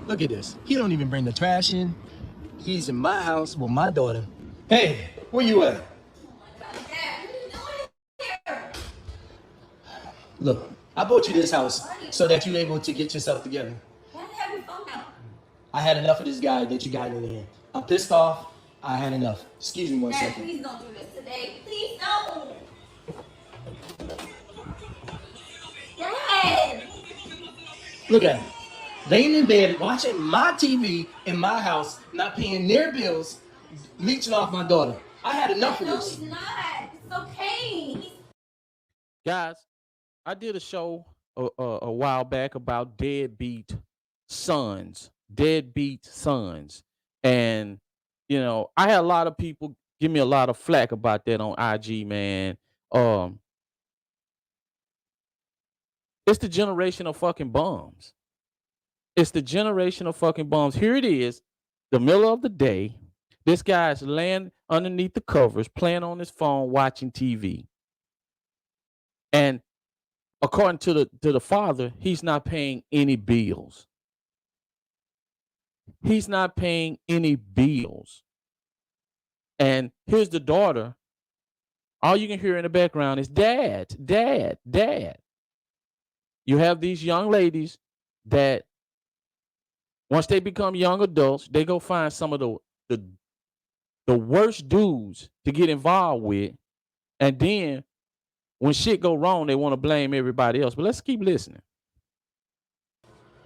Look at this. He don't even bring the trash in. He's in my house with my daughter. Hey, where you at? Look, I bought you this house so that you're able to get yourself together. I had enough of this guy that you got in here. I'm pissed off. I had enough. Excuse me one second. Please don't do this today. Please don't. Dad. Look at him. Laying in bed, watching my TV in my house, not paying their bills, leeching off my daughter. I had enough of this. No, he's not. It's okay. Guys, I did a show a while back about deadbeat sons, and I had a lot of people give me a lot of flack about that on IG, man. It's the generation of fucking bums. It's the generation of fucking bums. Here it is, the middle of the day. This guy's laying underneath the covers, playing on his phone, watching TV. And according to the father, he's not paying any bills. He's not paying any bills. And here's the daughter. All you can hear in the background is dad, dad, dad. You have these young ladies that once they become young adults, they go find some of the worst dudes to get involved with. And then when shit go wrong, they want to blame everybody else. But let's keep listening.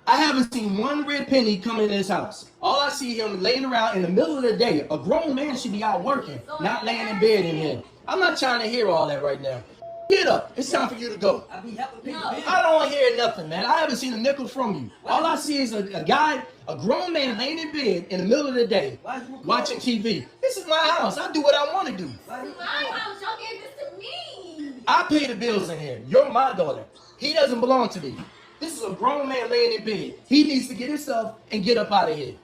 I haven't seen one red penny come in this house. All I see him laying around in the middle of the day. A grown man should be out working, not laying in bed in here. I'm not trying to hear all that right now. Get up. It's time for you to go. I don't want to hear nothing, man. I haven't seen a nickel from you. All I see is a guy, a grown man laying in bed in the middle of the day, watching TV. This is my house. I do what I want to do. My house. Y'all gave this to me. I pay the bills in here. You're my daughter. He doesn't belong to me. This is a grown man laying in bed. He needs to get himself and get up out of here.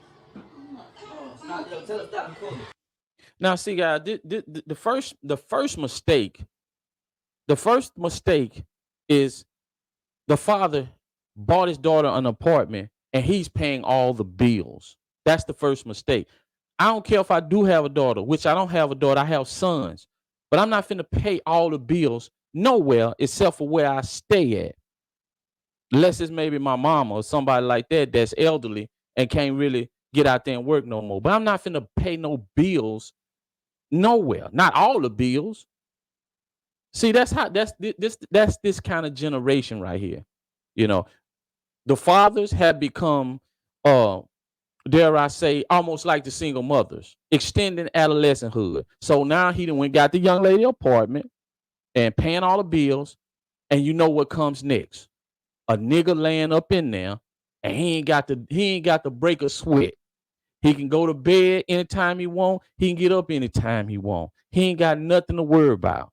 Now, see, guys, the first mistake is the father bought his daughter an apartment and he's paying all the bills. That's the first mistake. I don't care if I do have a daughter, which I don't have a daughter, I have sons, but I'm not finna pay all the bills nowhere except for where I stay at. Unless it's maybe my mama or somebody like that that's elderly and can't really get out there and work no more. But I'm not finna pay no bills nowhere. Not all the bills. See, that's this kind of generation right here. The fathers have become, dare I say, almost like the single mothers, extending adolescenthood. So now he done went got the young lady apartment and paying all the bills, and you know what comes next? A nigga laying up in there, and he ain't got to break a sweat. He can go to bed anytime he want. He can get up anytime he want. He ain't got nothing to worry about.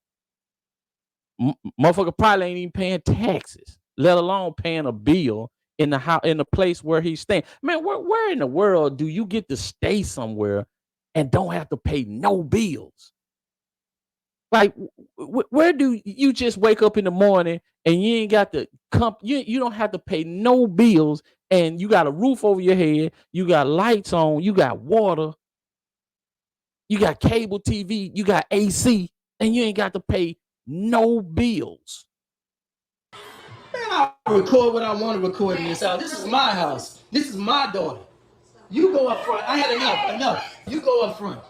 Motherfucker probably ain't even paying taxes, let alone paying a bill in the house, in the place where he's staying. Man, where in the world do you get to stay somewhere and don't have to pay no bills? Like, where do you just wake up in the morning and you ain't got to you don't have to pay no bills, and you got a roof over your head, you got lights on, you got water, you got cable TV, you got AC, and you ain't got to pay no bills. Man, I'll record what I want to record in this house. This is my house. This is my daughter. You go up front. I had enough. You go up front.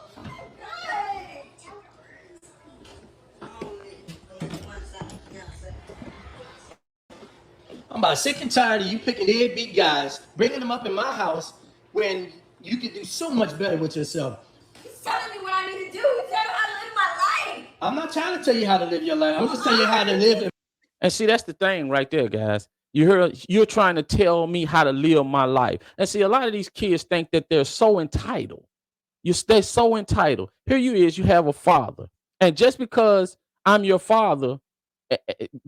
I'm about sick and tired of you picking deadbeat guys, bringing them up in my house when you could do so much better with yourself. He's telling me what I need to do. He's telling me how to live my life. I'm not trying to tell you how to live your life. I'm just telling you how to live. And see, that's the thing right there, guys. You're trying to tell me how to live my life. And see, a lot of these kids think that they're so entitled. They're so entitled. Here you have a father. And just because I'm your father,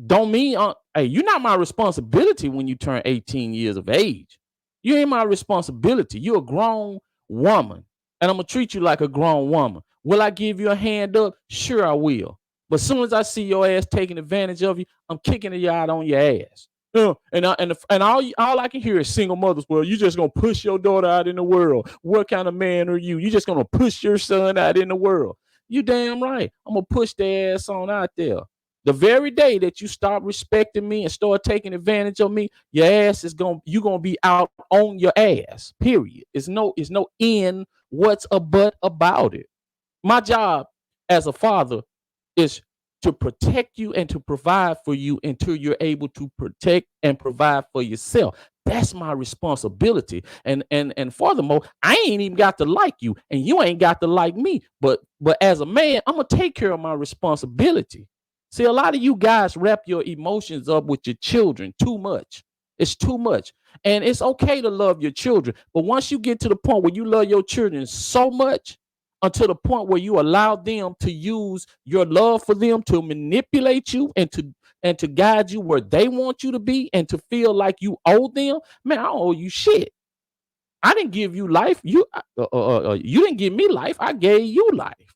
don't mean, hey, you're not my responsibility when you turn 18 years of age. You ain't my responsibility. You're a grown woman, and I'm going to treat you like a grown woman. Will I give you a hand up? Sure, I will. But as soon as I see your ass taking advantage of you, I'm kicking you out on your ass. And all I can hear is single mothers. Well, you just gonna push your daughter out in the world. What kind of man are you? You just gonna push your son out in the world. You damn right. I'm gonna push their ass on out there. The very day that you stop respecting me and start taking advantage of me, your ass is gonna be out on your ass. Period. It's no in what's a but about it. My job as a father is to protect you and to provide for you until you're able to protect and provide for yourself. That's my responsibility. And furthermore, I ain't even got to like you, and you ain't got to like me. But as a man, I'm gonna take care of my responsibility. See, a lot of you guys wrap your emotions up with your children too much. It's too much. And it's okay to love your children, but once you get to the point where you love your children so much, until the point where you allow them to use your love for them to manipulate you and to guide you where they want you to be and to feel like you owe them. Man, I don't owe you shit. I didn't give you life. You didn't give me life. I gave you life.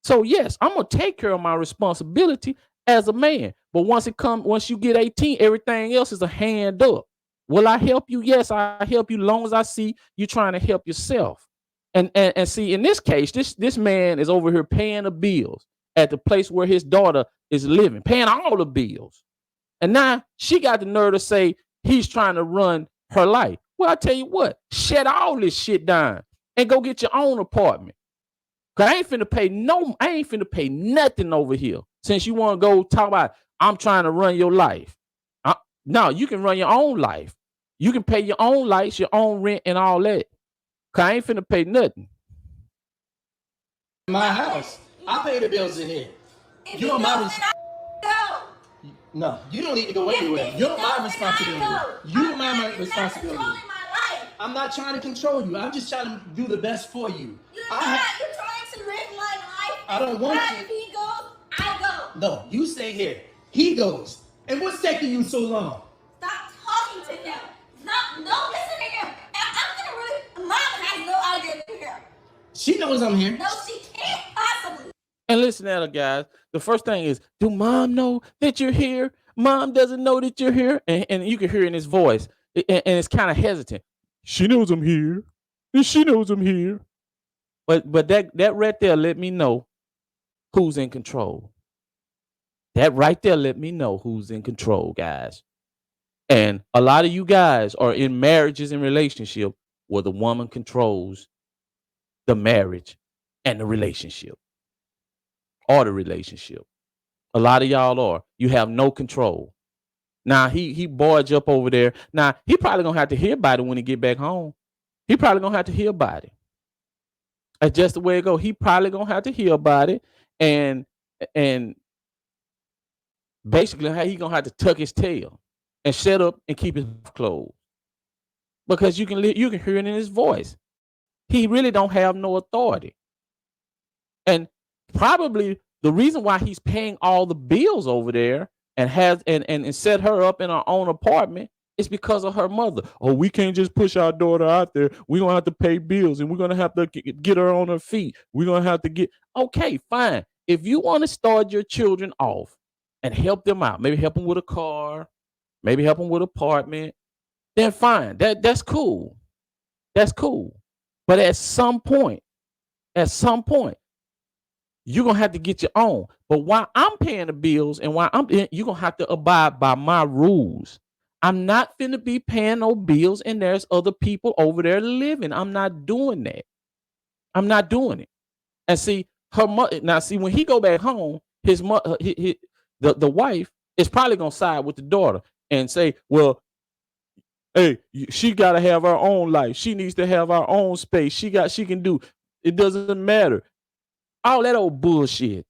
So yes, I'm gonna take care of my responsibility as a man. But once you get 18, everything else is a hand up. Will I help you? Yes, I help you long as I see you trying to help yourself. And see, in this case, this man is over here paying the bills at the place where his daughter is living, paying all the bills. And now she got the nerve to say he's trying to run her life. Well, I tell you what, shut all this shit down and go get your own apartment. Cause I ain't finna pay nothing over here. Since you want to go talk about I'm trying to run your life. No, you can run your own life. You can pay your own lights, your own rent, and all that. Cause I ain't finna pay nothing. My house. I pay the bills in here. You are my responsibility. No, you don't need to go anywhere. You're my responsibility. You're my responsibility. I'm not trying to control you. I'm just trying to do the best for you. You're trying to live my life. I don't want to. If he goes, I go. No, you stay here. He goes. And what's taking you so long? Stop talking to him. Don't listen to him. Mom has no idea you're here. She knows I'm here. No, she can't possibly. And listen at her, guys. The first thing is, do mom know that you're here? Mom doesn't know that you're here. And you can hear in his voice. And it's kind of hesitant. She knows I'm here. And she knows I'm here. But that right there let me know who's in control. That right there let me know who's in control, guys. And a lot of you guys are in marriages and relationships where the woman controls the marriage and the relationship or the relationship. A lot of y'all are. You have no control. Now he barge up over there. Now he probably gonna have to hear about it when he get back home. He probably gonna have to hear about it. That's just the way it go. He probably gonna have to hear about it, and basically he gonna have to tuck his tail and shut up and keep his mouth closed, because you can hear it in his voice. He really don't have no authority, and probably the reason why he's paying all the bills over there and has and set her up in her own apartment is because of her mother. Oh, we can't just push our daughter out there. We're gonna have to pay bills, and we're gonna have to get her on her feet. We're gonna have to get okay, fine. If you want to start your children off and help them out, maybe help them with a car, maybe help them with an apartment, then fine. That's cool. That's cool. But at some point, you're gonna have to get your own. But while I'm paying the bills and you're gonna have to abide by my rules. I'm not finna be paying no bills and there's other people over there living. I'm not doing that. I'm not doing it. And see, her mother now, see, when he go back home, his mother, the wife is probably gonna side with the daughter and say, well, hey, she gotta have her own life. She needs to have her own space. She can do it, doesn't matter. All that old bullshit.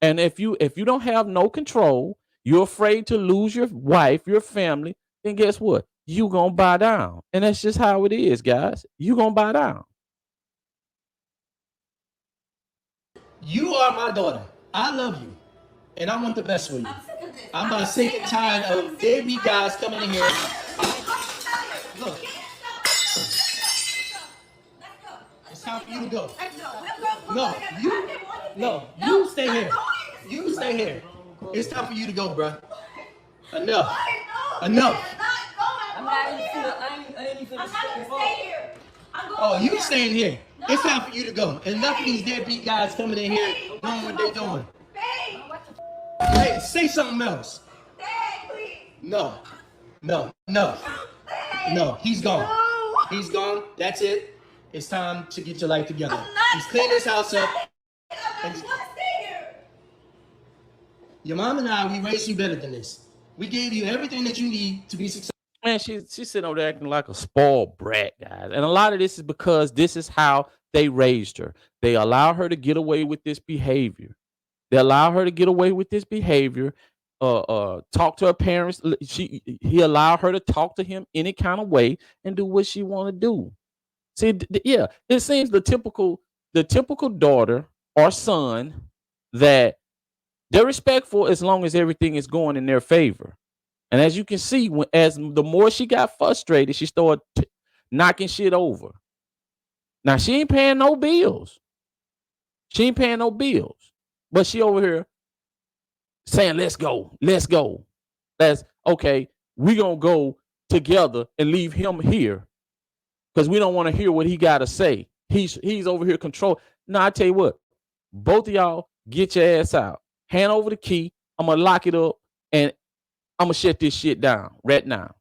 And if you don't have no control, you're afraid to lose your wife, your family, then guess what? You gonna buy down. And that's just how it is, guys. You gonna buy down. You are my daughter. I love you. And I want the best for you. I'm about sick and tired of deadbeat guys coming in here. Look. It's time for you to go. No, you stay here. You stay here. It's time for you to go, bro. Enough. I know. Enough. I'm not going. I ain't even I'm not going to stay here. I'm going. Oh, you here. staying here. No. It's time for you to go. Enough of these deadbeat guys coming in here doing what they doing. Babe. Hey, say something else. Dad, please. No. No. He's gone. No. He's gone. That's it. It's time to get your life together. I'm not. He's cleaned this house up. I just want to stay here. Your mom and I, we raised you better than this. We gave you everything that you need to be successful. Man, she's sitting over there acting like a spoiled brat, guys. And a lot of this is because this is how they raised her. They allow her to get away with this behavior. Talk to her parents. He allowed her to talk to him any kind of way and do what she want to do. See, yeah, it seems the typical daughter or son that they're respectful as long as everything is going in their favor. And as you can see, as the more she got frustrated, she started knocking shit over. Now she ain't paying no bills. But she over here saying, let's go. That's okay. We gonna go together and leave him here because we don't want to hear what he got to say. He's over here control. Now I tell you what, both of y'all get your ass out. Hand over the key. I'm gonna lock it up and I'm gonna shut this shit down right now.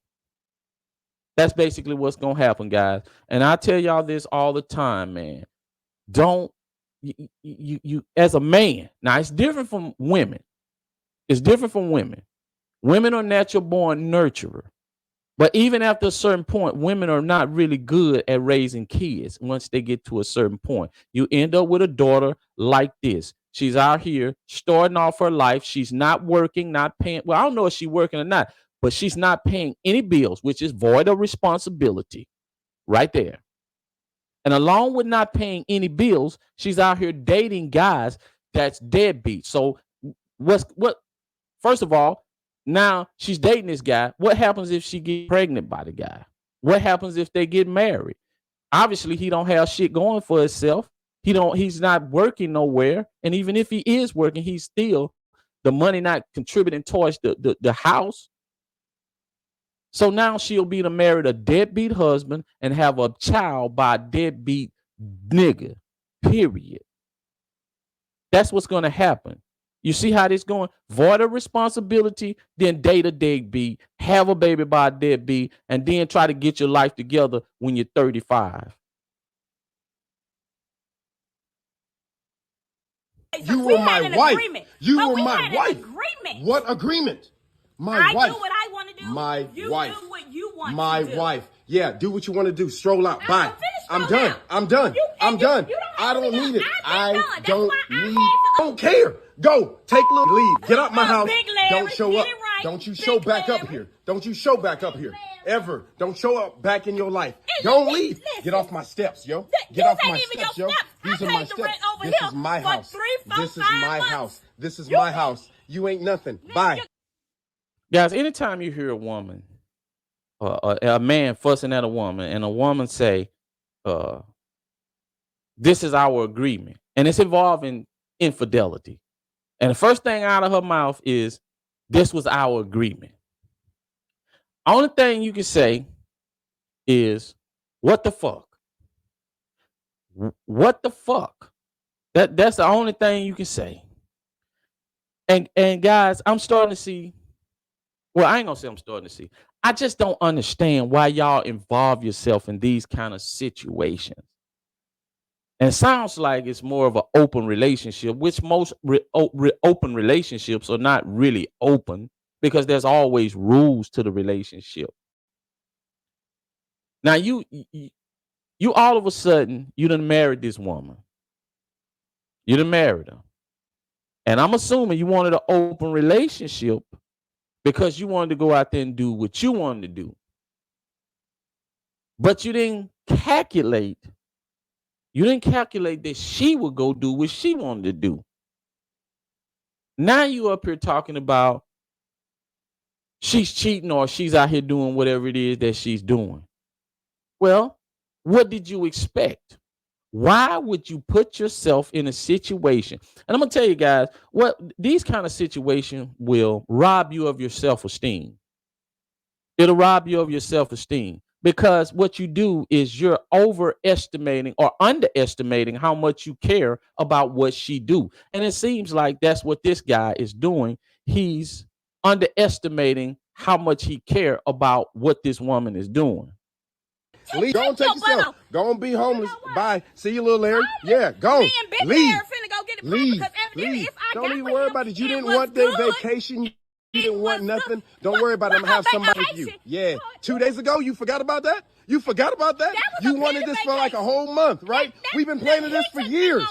That's basically what's gonna happen, guys. And I tell y'all this all the time, man. Don't you as a man. Now it's different from women. Women are natural born nurturer. But even after a certain point, women are not really good at raising kids once they get to a certain point. You end up with a daughter like this. She's out here starting off her life. She's not working, not paying. Well, I don't know if she's working or not, but she's not paying any bills, which is void of responsibility right there. And along with not paying any bills, she's out here dating guys that's deadbeat. So first of all, now she's dating this guy. What happens if she gets pregnant by the guy? What happens if they get married? Obviously, he don't have shit going for himself. He's not working nowhere. And even if he is working, he's still the money not contributing towards the house. So now she'll be to marry a deadbeat husband and have a child by a deadbeat nigga. Period. That's what's going to happen. You see how this going? Void of responsibility, then date a deadbeat, have a baby by a deadbeat, and then try to get your life together when you're 35. You were my wife. You were my wife. Agreement. What agreement? My I wife. do what I want to do. My you wife. do what you want My to do. wife. Yeah, do what you want to do. Stroll out. I'm Bye. gonna finish I'm strolling done. out. I'm done. I'm done. I don't need it. I don't need. Don't care. Go. Take a little leave. Get out my house. Big Larry, Don't show get up. it right. Don't you Big show back up Larry. here. Don't you show back up here. Larry. Ever. Don't show up back in your life. Hey, Don't listen, leave. listen. Get off my steps, yo. This Get off ain't my even your steps, yo. steps. I These are paid my the steps. rent over This here is my for house. 3, 4, This is 5 my months. house. This is my house. You ain't nothing. Bye. Guys, anytime you hear a woman or a man fussing at a woman and a woman say, this is our agreement, and it's involving infidelity. And the first thing out of her mouth is, this was our agreement. Only thing you can say is, what the fuck? What the fuck? That's the only thing you can say. And guys, I'm starting to see, well, I ain't gonna say I'm starting to see. I just don't understand why y'all involve yourself in these kind of situations. And it sounds like it's more of an open relationship, which most open relationships are not really open because there's always rules to the relationship. Now you all of a sudden, you done married this woman. You done married her. And I'm assuming you wanted an open relationship because you wanted to go out there and do what you wanted to do. But you didn't calculate that she would go do what she wanted to do. Now you up here talking about she's cheating or she's out here doing whatever it is that she's doing. Well, what did you expect? Why would you put yourself in a situation? And I'm gonna tell you guys, what these kind of situations will rob you of your self-esteem. It'll rob you of your self-esteem because what you do is you're overestimating or underestimating how much you care about what she do. And it seems like that's what this guy is doing. He's underestimating how much he care about what this woman is doing. Leave. Go and take yourself. Go and be homeless. Bye. See you, little Larry. Yeah, go. Leave. Leave. Leave. Don't even worry about it. You didn't want the vacation. You didn't want nothing. Don't worry about it. I'm going to have somebody with you. Yeah. 2 days ago, you forgot about that? You forgot about that? You wanted this for like a whole month, right? We've been planning this for years.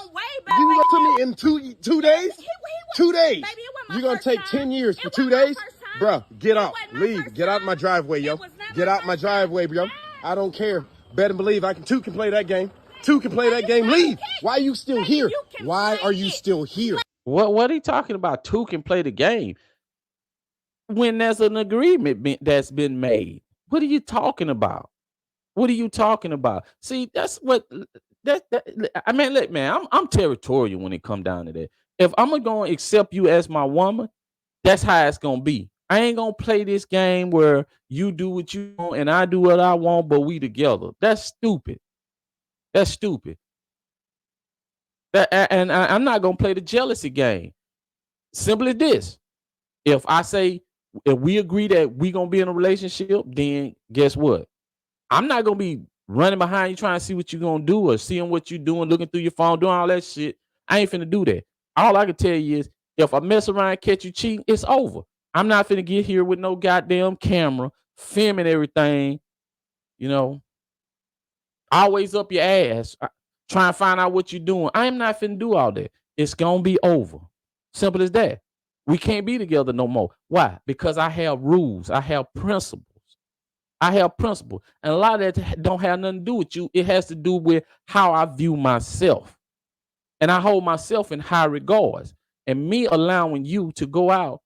You went to me in two days? 2 days. You're going to take 10 years for 2 days? Bruh, get out. Leave. Get out my driveway, yo. Get out my driveway, bro. I don't care. Better believe two can play that game. Two can play that game. Leave. Why are you still here? Why are you still here? What are you talking about? Two can play the game when there's an agreement that's been made. What are you talking about? What are you talking about? See, that's what I mean. Look, man, I'm territorial when it come down to that. If I'm gonna accept you as my woman, that's how it's gonna be. I ain't gonna play this game where you do what you want and I do what I want, but we together. That's stupid. That's stupid. I'm not gonna play the jealousy game. Simple as this. If we agree that we gonna be in a relationship, then guess what? I'm not gonna be running behind you trying to see what you're gonna do or seeing what you're doing, looking through your phone, doing all that shit. I ain't finna do that. All I can tell you is if I mess around and catch you cheating, it's over. I'm not finna get here with no goddamn camera, filming everything, always up your ass, trying to find out what you're doing. I am not finna do all that. It's gonna be over. Simple as that. We can't be together no more. Why? Because I have rules. I have principles. And a lot of that don't have nothing to do with you. It has to do with how I view myself. And I hold myself in high regards. And me allowing you to go out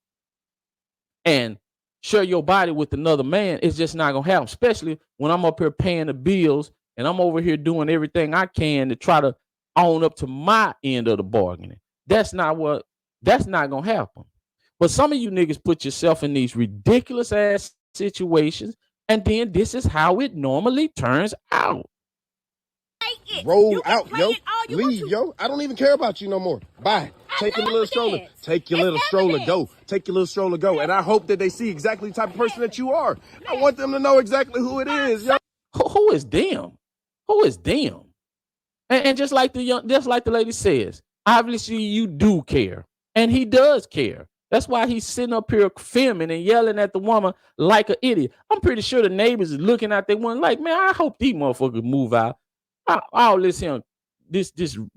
and share your body with another man is just not gonna happen, especially when I'm up here paying the bills and I'm over here doing everything I can to try to own up to my end of the bargaining. That's not gonna happen. But some of you niggas put yourself in these ridiculous ass situations, and then this is how it normally turns out. Roll out, yo. Leave, yo. I don't even care about you no more. Bye. Take your little stroller. Take your little stroller. Go. Take your little stroller. Go. And I hope that they see exactly the type of person that you are. I want them to know exactly who it is, yo. Who is them? Who is them? And just like the lady says, obviously you do care, and he does care. That's why he's sitting up here filming and yelling at the woman like an idiot. I'm pretty sure the neighbors is looking at that one like, man, I hope these motherfuckers move out. All this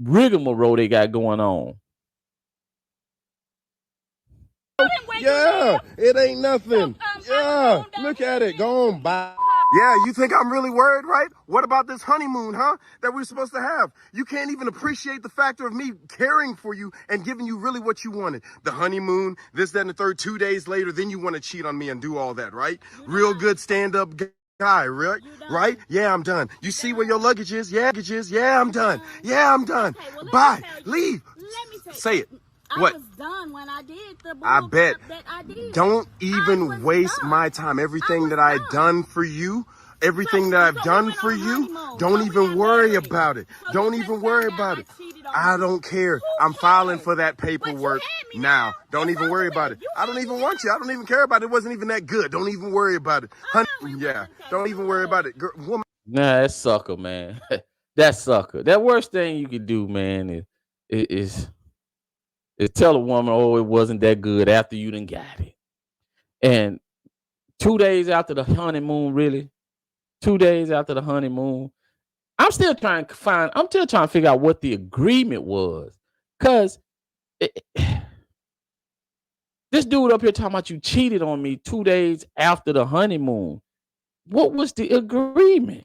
rigmarole they got going on. Yeah, it ain't nothing. Yeah, look at it. Go on, bye. Yeah, you think I'm really worried, right? What about this honeymoon, huh? That we're supposed to have. You can't even appreciate the factor of me caring for you and giving you really what you wanted. The honeymoon, this, that, and the third. 2 days later, then you want to cheat on me and do all that, right? Real good stand-up guy, right? Right? Yeah, I'm done. You see where your luggage is? Yeah, I'm done. Yeah, I'm done. Bye. Leave. Say it. What? I was done when I did the I bet. That I did. Don't even waste my time. Everything that I've done for you, everything that I've done for you, don't even worry about it. Don't even worry about it. I don't care. I'm filing for that paperwork now. Don't even worry about it. I don't even want you. I don't even care about it. It wasn't even that good. Don't even worry about it. Yeah. Don't even worry about it. Woman. Nah, that's sucker, man. That's sucker. That worst thing you could do, man, is tell a woman, oh, it wasn't that good after you done got it. And 2 days after the honeymoon, really, 2 days after the honeymoon, I'm still trying to figure out what the agreement was. Because this dude up here talking about you cheated on me 2 days after the honeymoon. What was the agreement?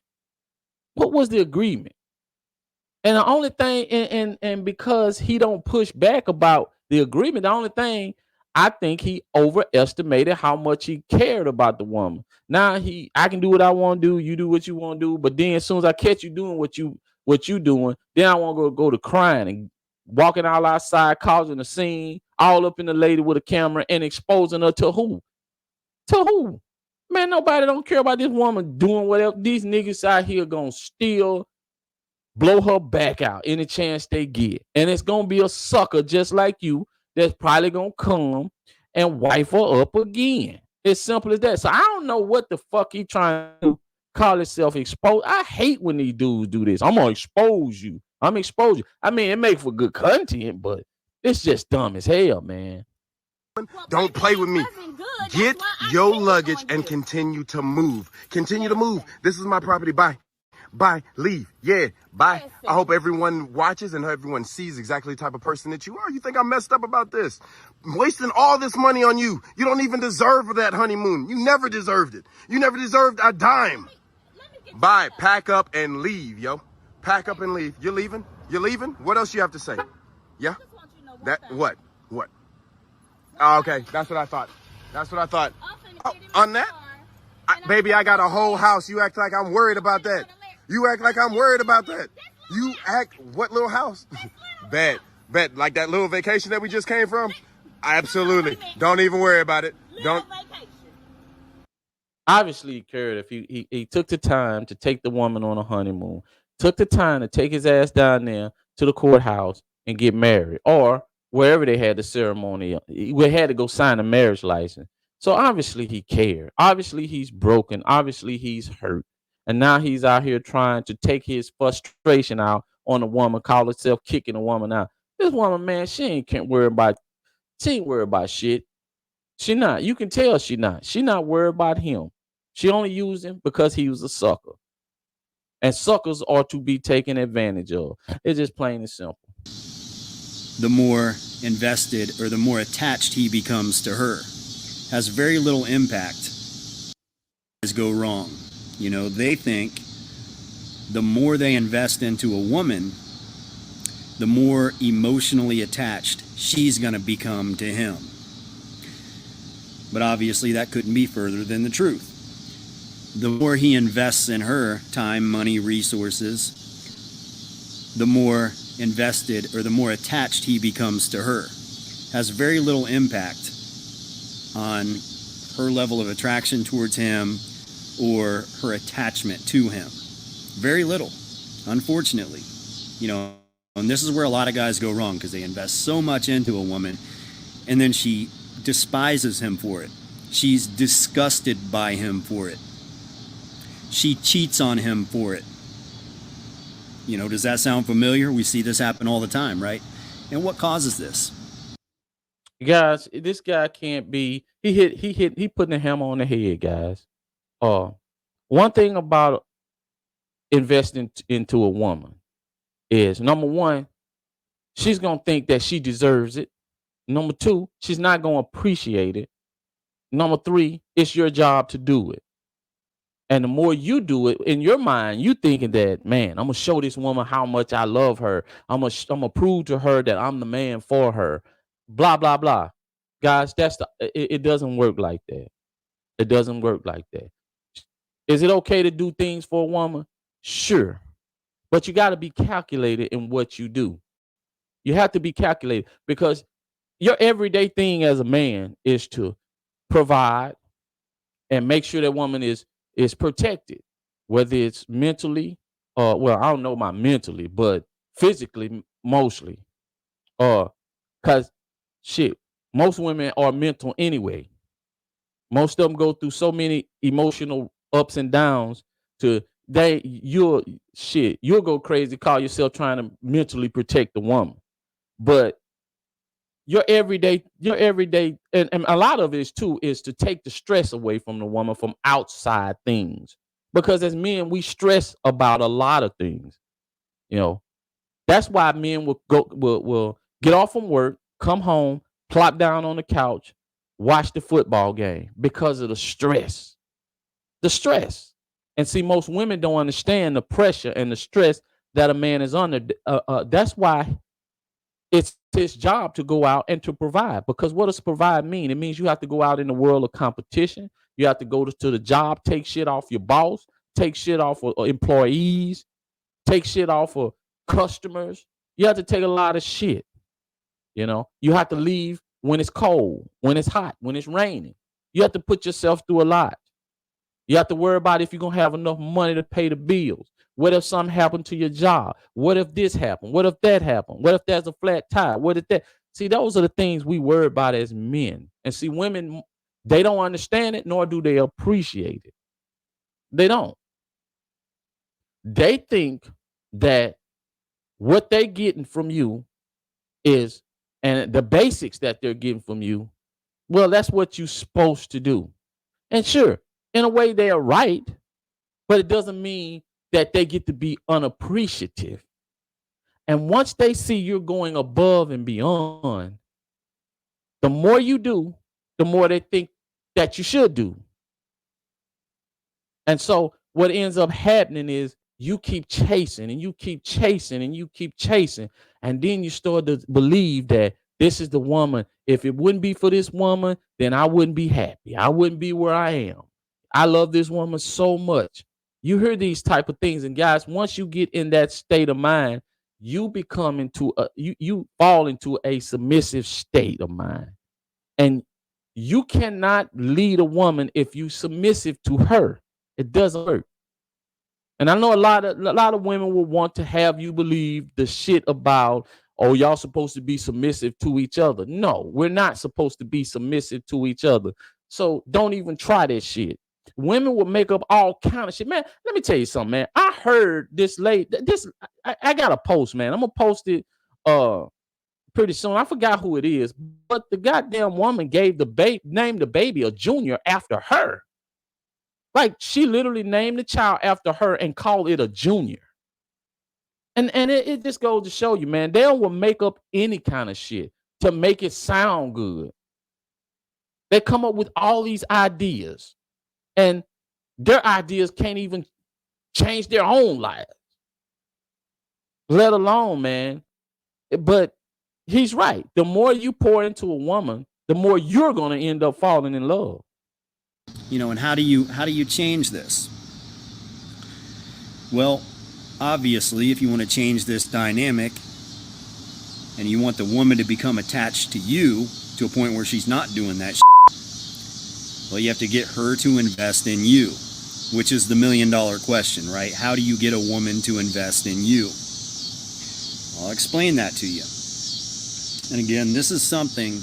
What was the agreement? And the only thing, and because he don't push back about the agreement, the only thing, I think he overestimated how much he cared about the woman. Now I can do what I want to do, you do what you want to do, but then as soon as I catch you doing what you what you doing. Then I want to go to crying and walking all outside, causing a scene, all up in the lady with a camera and exposing her to who? To who? Man, nobody don't care about this woman doing whatever. These niggas out here gonna steal, blow her back out any chance they get. And it's gonna be a sucker just like you that's probably gonna come and wife her up again. It's simple as that. So I don't know what the fuck he trying to call himself exposed. I hate when these dudes do this. I'm gonna expose you. I'm expose you. I mean, it makes for good content, but it's just dumb as hell, man. Don't play with me. Get your luggage and continue to move. Continue to move. This is my property. Bye. Bye. Leave. Yeah. Bye. I hope everyone watches and everyone sees exactly the type of person that you are. You think I'm messed up about this? I'm wasting all this money on you. You don't even deserve that honeymoon. You never deserved it. You never deserved a dime. Bye. Pack up and leave, yo. Pack up and leave. You're leaving? You're leaving? What else you have to say? Yeah? That what? What? Oh, okay, that's what I thought. That's what I thought. Oh, on that? Baby, I got a whole house. You act like I'm worried about that. You act like I'm worried about that. You act, what little house? Bet. Like that little vacation that we just came from? Absolutely. Don't even worry about it. Don't. Obviously, he cared if he took the time to take the woman on a honeymoon, took the time to take his ass down there to the courthouse and get married, or wherever they had the ceremony. We had to go sign a marriage license. So obviously he cared. Obviously he's broken. Obviously he's hurt. And now he's out here trying to take his frustration out on a woman, call herself kicking a woman out. This woman, man, she ain't worried about shit. She not. You can tell she not. She not worried about him. She only used him because he was a sucker. And suckers are to be taken advantage of. It's just plain and simple. The more invested or the more attached he becomes to her has very little impact. Go wrong. You know, they think the more they invest into a woman, the more emotionally attached she's going to become to him. But obviously that couldn't be further than the truth. The more he invests in her, time, money, resources, the more invested or the more attached he becomes to her has very little impact on her level of attraction towards him or her attachment to him. Very little, unfortunately. You know, and this is where a lot of guys go wrong, because they invest so much into a woman and then she despises him for it. She's disgusted by him for it. She cheats on him for it. You know, does that sound familiar? We see this happen all the time, right? And what causes this? Guys, this guy can't be. He putting a hammer on the head, guys. One thing about investing into a woman is, number one, she's gonna think that she deserves it. Number two, she's not gonna appreciate it. Number three, it's your job to do it. And the more you do it, in your mind, you thinking that, man, I'm gonna show this woman how much I love her. I'm gonna prove to her that I'm the man for her. Blah blah blah. Guys, it doesn't work like that. It doesn't work like that. Is it okay to do things for a woman? Sure, but you got to be calculated in what you do. You have to be calculated, because your everyday thing as a man is to provide and make sure that woman is protected, whether it's mentally, well, I don't know about mentally, but physically mostly. Because shit, most women are mental anyway. Most of them go through so many emotional ups and downs you'll go crazy, call yourself trying to mentally protect the woman. But your everyday, and a lot of it is to take the stress away from the woman from outside things. Because as men, we stress about a lot of things. You know, that's why men will get off from work, come home, plop down on the couch, watch the football game, because of the stress. The stress. And see, most women don't understand the pressure and the stress that a man is under. That's why it's his job to go out and to provide. Because what does provide mean? It means you have to go out in the world of competition. You have to go to the job, take shit off your boss, take shit off of employees, take shit off of customers. You have to take a lot of shit. You know, you have to leave when it's cold, when it's hot, when it's raining. You have to put yourself through a lot. You have to worry about if you're going to have enough money to pay the bills. What if something happened to your job? What if this happened? What if that happened? What if there's a flat tire? What if that? See, those are the things we worry about as men. And see, women, they don't understand it, nor do they appreciate it. They don't. They think that what they're getting from you is, and the basics that they're getting from you, well, that's what you're supposed to do. And sure, in a way, they are right, but it doesn't mean that they get to be unappreciative. And once they see you're going above and beyond, the more you do, the more they think that you should do. And so what ends up happening is you keep chasing and you keep chasing and you keep chasing. And then you start to believe that this is the woman. If it wouldn't be for this woman, then I wouldn't be happy. I wouldn't be where I am. I love this woman so much. You hear these type of things. And guys, once you get in that state of mind, you become into you fall into a submissive state of mind. And you cannot lead a woman if you submissive to her. It doesn't work. And I know a lot of women will want to have you believe the shit about, oh, y'all supposed to be submissive to each other. No, we're not supposed to be submissive to each other. So don't even try that shit. Women will make up all kind of shit. Man, let me tell you something, man. I heard this late. I got a post, man. I'm gonna post it pretty soon. I forgot who it is, but the goddamn woman gave named the baby a junior after her. Like, she literally named the child after her and called it a junior. And it just goes to show you, man, they will make up any kind of shit to make it sound good. They come up with all these ideas, and their ideas can't even change their own lives, let alone, man. But he's right. The more you pour into a woman, the more you're going to end up falling in love. You know, and how do you change this? Well, obviously, if you want to change this dynamic and you want the woman to become attached to you to a point where she's not doing that shit, well, you have to get her to invest in you, which is the $1 million question, right? How do you get a woman to invest in you? I'll explain that to you. And again, this is something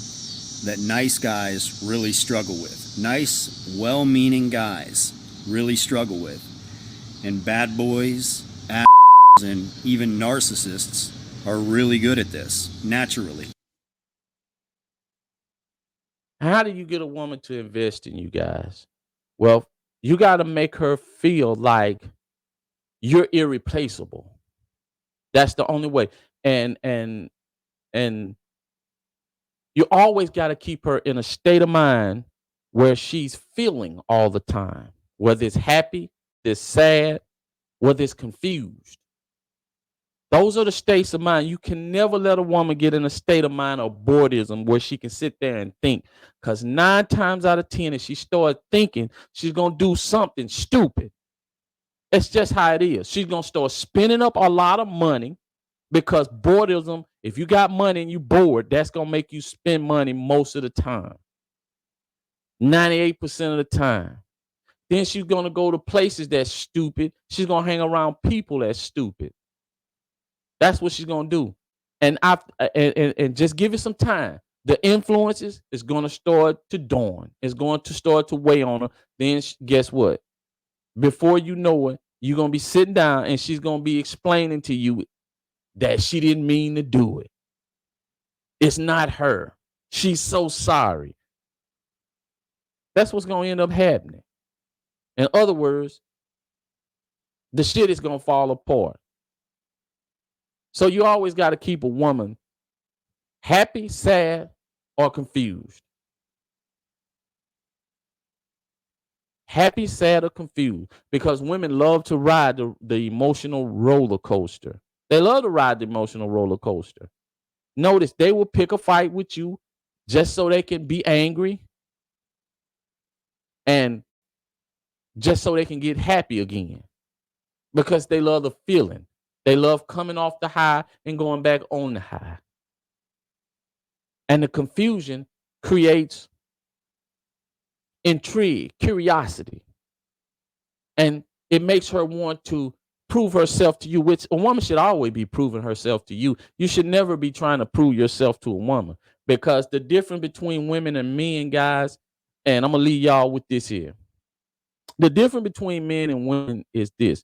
that nice guys really struggle with. Nice, well-meaning guys really struggle with. And bad boys, assholes, and even narcissists are really good at this, naturally. How do you get a woman to invest in you guys? Well, you got to make her feel like you're irreplaceable. That's the only way. And you always got to keep her in a state of mind where she's feeling all the time, whether it's happy, it's sad, whether it's confused. Those are the states of mind. You can never let a woman get in a state of mind of boredom where she can sit there and think. Because 9 times out of 10, if she starts thinking, she's going to do something stupid. It's just how it is. She's going to start spending up a lot of money, because boredom, if you got money and you bored, that's going to make you spend money most of the time. 98% of the time. Then she's going to go to places that's stupid. She's going to hang around people that's stupid. That's what she's going to do. And just give it some time. The influences is going to start to dawn. It's going to start to weigh on her. Then guess what? Before you know it, you're going to be sitting down and she's going to be explaining to you that she didn't mean to do it. It's not her. She's so sorry. That's what's going to end up happening. In other words, the shit is going to fall apart. So you always got to keep a woman happy, sad, or confused. Happy, sad, or confused. Because women love to ride the emotional roller coaster. They love to ride the emotional roller coaster. Notice they will pick a fight with you just so they can be angry and just so they can get happy again, because they love the feeling. They love coming off the high and going back on the high. And the confusion creates intrigue, curiosity. And it makes her want to prove herself to you, which a woman should always be proving herself to you. You should never be trying to prove yourself to a woman, because the difference between women and men, guys, and I'm going to leave y'all with this here. The difference between men and women is this.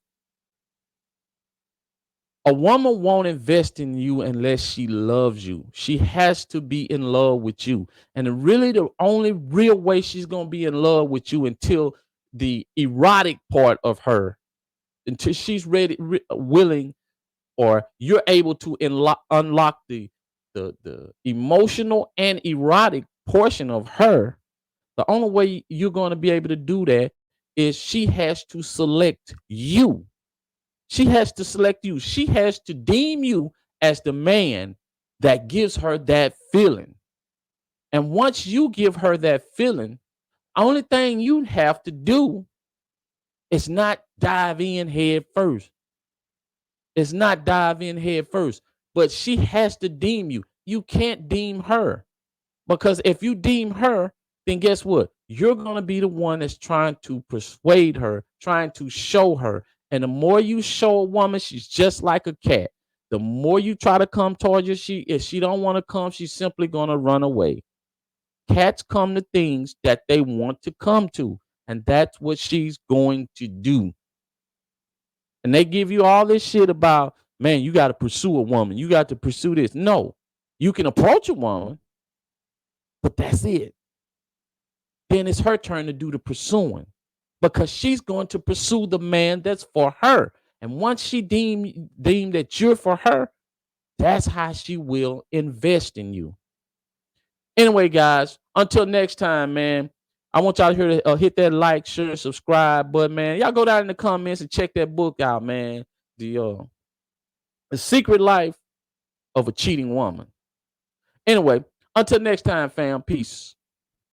A woman won't invest in you unless she loves you. She has to be in love with you. And really the only real way she's going to be in love with you until the erotic part of her, until she's ready, willing, or you're able to unlock the emotional and erotic portion of her. The only way you're going to be able to do that is she has to select you. She has to select you. She has to deem you as the man that gives her that feeling. And once you give her that feeling, only thing you have to do is not dive in head first. It's not dive in head first, but she has to deem you. You can't deem her, because if you deem her, then guess what? You're going to be the one that's trying to persuade her, trying to show her. And the more you show a woman she's just like a cat, the more you try to come towards her, if she don't want to come, she's simply going to run away. Cats come to things that they want to come to, and that's what she's going to do. And they give you all this shit about, man, you got to pursue a woman. You got to pursue this. No, you can approach a woman, but that's it. Then it's her turn to do the pursuing, because she's going to pursue the man that's for her. And once she deem that you're for her, that's how she will invest in you. Anyway, guys, until next time, man, I want y'all to hear hit that like, share, subscribe button, man. Y'all go down in the comments and check that book out, man. The Secret Life of a Cheating Woman. Anyway, until next time, fam. Peace.